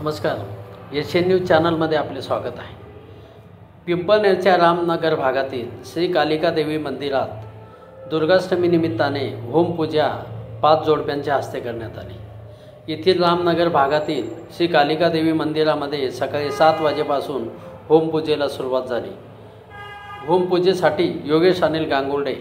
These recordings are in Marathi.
नमस्कार, एशियन न्यूज चॅनलमध्ये आपले स्वागत आहे। पिंपळनेरच्या रामनगर भागातील श्री कालिका देवी मंदिरात दुर्गाष्टमी निमित्ताने होमपूजा 5 जोडप्यांच्या हस्ते करण्यात आली। येथील रामनगर भागातील श्री कालिका देवी मंदिरामध्ये सकाळी 7 वाजेपासून होमपूजेला सुरुवात झाली। होमपूजेसाठी योगेश अनिल गांगुर्डे,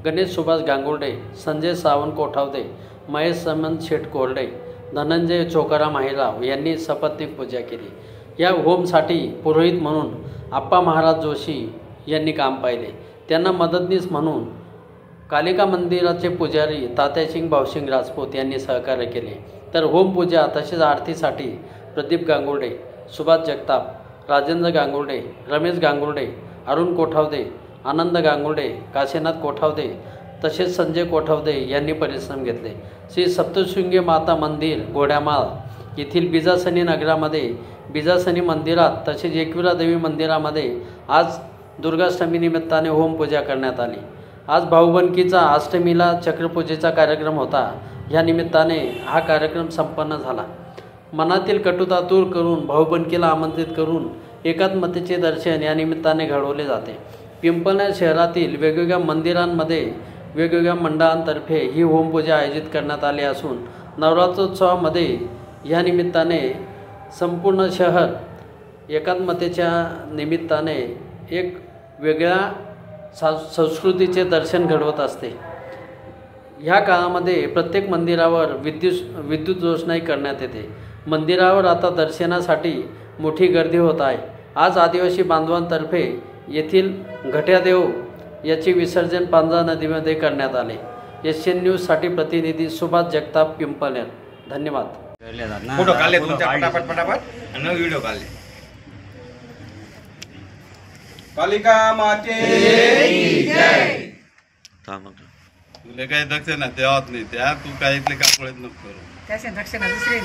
गणेश सुभाष गांगुर्डे, संजय सावंत कोठावदे, महेश समंत शेठ कोरडे, धनंजय चोकाराम माहिराव यांनी सपत्नीक पूजा केली। या होमसाठी पुरोहित म्हणून आप्पा महाराज जोशी यांनी काम पाहिले। त्यांना मदतनीस म्हणून कालिका मंदिराचे पुजारी तात्यासिंग भाऊसिंग राजपूत यांनी सहकार्य केले। तर होमपूजा तसेच आरतीसाठी प्रदीप गांगुर्डे, सुभाष जगताप, राजेंद्र गांगुर्डे, रमेश गांगुर्डे, अरुण कोठावदे, आनंद गांगुर्डे, काशीनाथ कोठावदे तसेच संजय कोठावदे यांनी परिश्रम घेतले। श्री सप्तशृंगी माता मंदिर घोड्यामाळ येथील बिजासनी नगरामध्ये बिजासनी मंदिरात तसेच एकविरा देवी मंदिरामध्ये आज दुर्गाष्टमी निमित्ताने होमपूजा करण्यात आली। आज भाऊबंदकीचा अष्टमीला चक्रपूजेचा कार्यक्रम होता। या निमित्ताने हा कार्यक्रम संपन्न झाला। मनातील कटुता दूर करून भाऊबंदकीला आमंत्रित करून एकात्मतेचे दर्शन या निमित्ताने घडवले जाते। पिंपळनेर शहरातील वेगवेगळ्या मंदिरांमध्ये वेगवेगळ्या मंडळांतर्फे ही होमपूजा आयोजित करण्यात आली असून नवरात्रोत्सवामध्ये या निमित्ताने संपूर्ण शहर एकात्मतेच्या निमित्ताने एक वेगळ्या संस्कृतीचे दर्शन घडवत असते। ह्या काळामध्ये प्रत्येक मंदिरावर विद्युत रोषणाई करण्यात येते। मंदिरावर आता दर्शनासाठी मोठी गर्दी होत आहे। आज आदिवासी बांधवांतर्फे येथील घट्यादेव याचे विसर्जन पांझा नदीमध्ये करण्यात आले। एशियन न्यूजसाठी प्रतिनिधी सुभाष जगताप, पिंपळनेर। धन्यवाद। फोटो काढले तुमच्या पटापट आणि व्हिडिओ काढले। कालिका माते की जय। तुला काही दक्षिणा द्यावत नाही, त्या तू काय इथले कापळत नको करू। त्याचे दक्षिणा दुसरी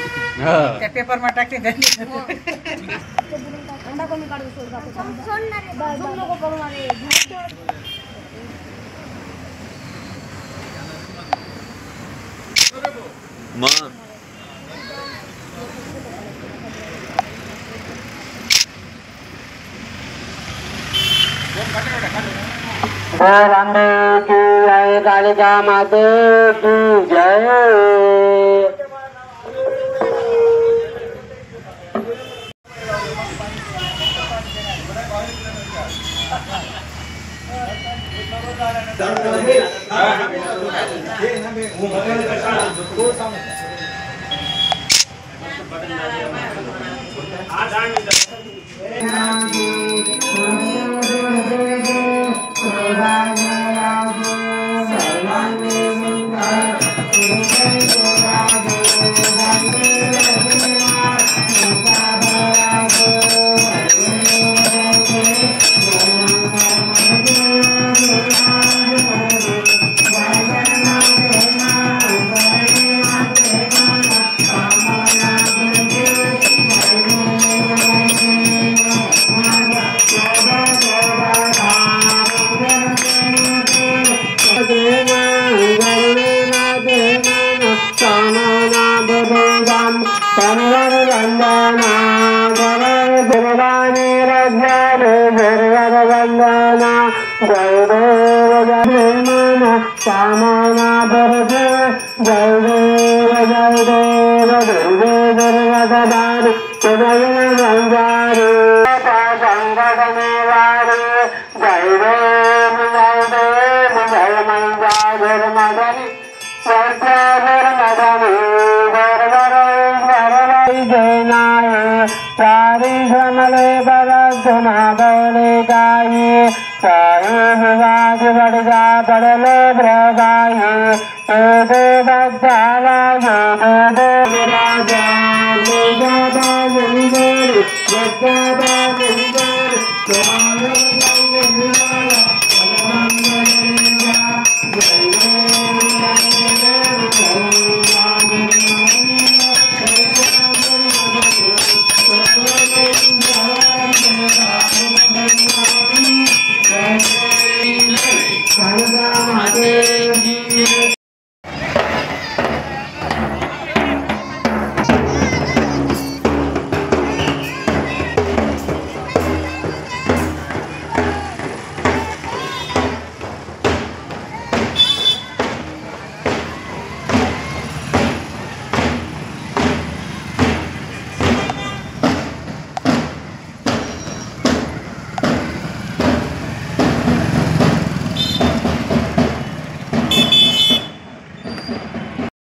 त्या पेपर मध्ये टाकते अंडा कोणी काढू सोडणार नको करू मारे। बोल अम्बे की जय, कालिका माते की जय। बड़े